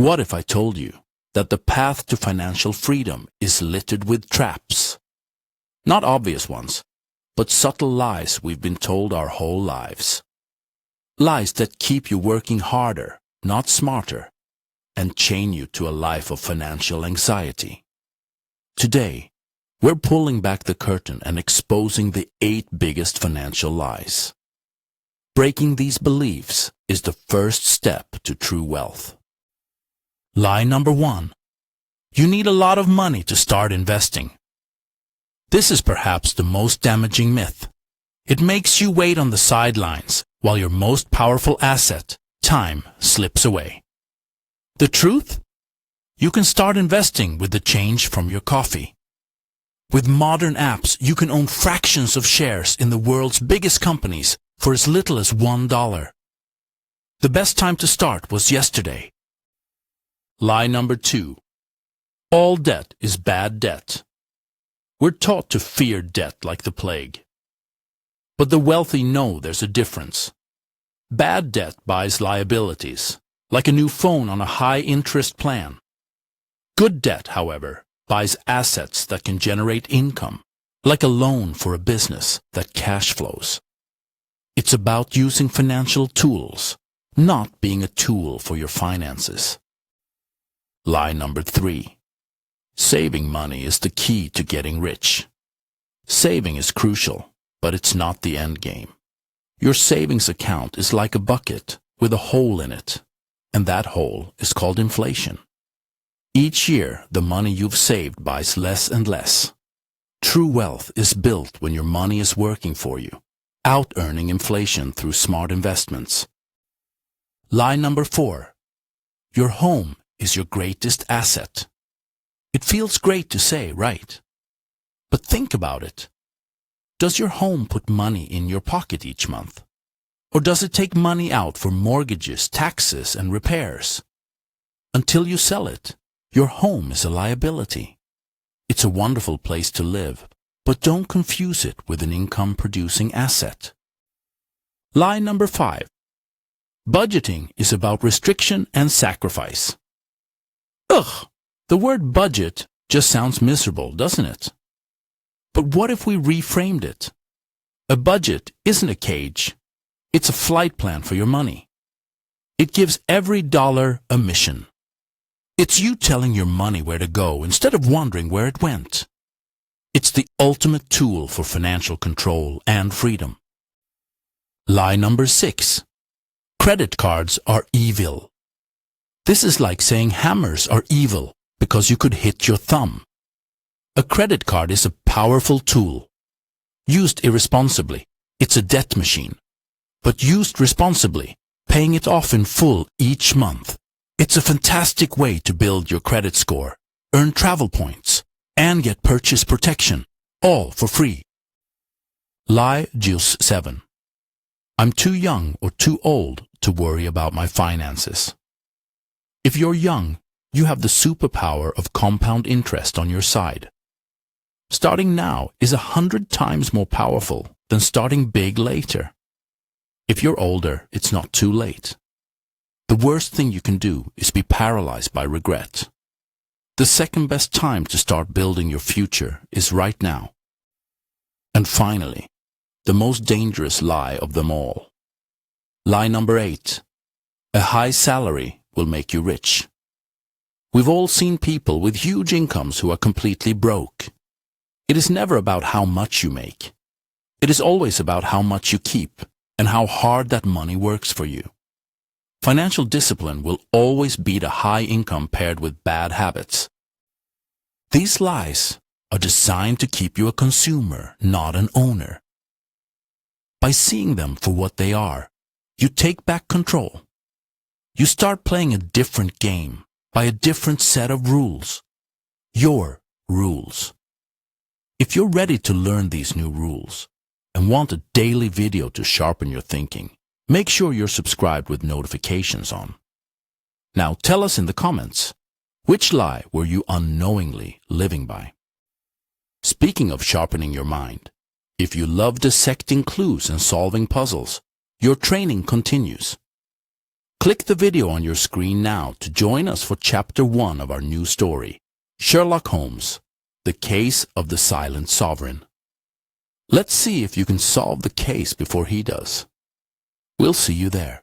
What if I told you that the path to financial freedom is littered with traps? Not obvious ones, but subtle lies we've been told our whole lives. Lies that keep you working harder, not smarter, and chain you to a life of financial anxiety. Today, we're pulling back the curtain and exposing the 8 biggest financial lies. Breaking these beliefs is the first step to true wealth. Lie number 1. You need a lot of money to start investing. This is perhaps the most damaging myth. It makes you wait on the sidelines while your most powerful asset, time, slips away. The truth? You can start investing with the change from your coffee. With modern apps, you can own fractions of shares in the world's biggest companies for as little as $1. The best time to start was yesterday. Lie number 2. All debt is bad debt. We're taught to fear debt like the plague. But the wealthy know there's a difference. Bad debt buys liabilities, like a new phone on a high-interest plan. Good debt, however, buys assets that can generate income, like a loan for a business that cash flows. It's about using financial tools, not being a tool for your finances. Lie number 3. Saving money is the key to getting rich. Saving is crucial, but it's not the end game. Your savings account is like a bucket with a hole in it, and that hole is called inflation. Each year, the money you've saved buys less and less. True wealth is built when your money is working for you, out-earning inflation through smart investments. Lie number 4. Your home is your greatest asset. It feels great to say, right? But think about it. Does your home put money in your pocket each month? Or does it take money out for mortgages, taxes, and repairs? Until you sell it, your home is a liability. It's a wonderful place to live, but don't confuse it with an income-producing asset. Lie number 5. Budgeting is about restriction and sacrifice. Ugh! The word budget just sounds miserable, doesn't it? But what if we reframed it? A budget isn't a cage. It's a flight plan for your money. It gives every dollar a mission. It's you telling your money where to go instead of wondering where it went. It's the ultimate tool for financial control and freedom. Lie number 6. Credit cards are evil. This is like saying hammers are evil because you could hit your thumb. A credit card is a powerful tool. Used irresponsibly, it's a debt machine. But used responsibly, paying it off in full each month, it's a fantastic way to build your credit score, earn travel points, and get purchase protection, all for free. Lie juice 7. I'm too young or too old to worry about my finances. If you're young, you have the superpower of compound interest on your side. Starting now is 100 times more powerful than starting big later. If you're older, it's not too late. The worst thing you can do is be paralyzed by regret. The second best time to start building your future is right now. And finally, the most dangerous lie of them all. Lie number 8. A high salary will make you rich. We've all seen people with huge incomes who are completely broke. It is never about how much you make. It is always about how much you keep and how hard that money works for you. Financial discipline will always beat a high income paired with bad habits. These lies are designed to keep you a consumer, not an owner. By seeing them for what they are, you take back control. You start playing a different game by a different set of rules. Your rules. If you're ready to learn these new rules and want a daily video to sharpen your thinking, make sure you're subscribed with notifications on. Now tell us in the comments, which lie were you unknowingly living by? Speaking of sharpening your mind, if you love dissecting clues and solving puzzles, your training continues. Click the video on your screen now to join us for Chapter 1 of our new story, Sherlock Holmes, The Case of the Silent Sovereign. Let's see if you can solve the case before he does. We'll see you there.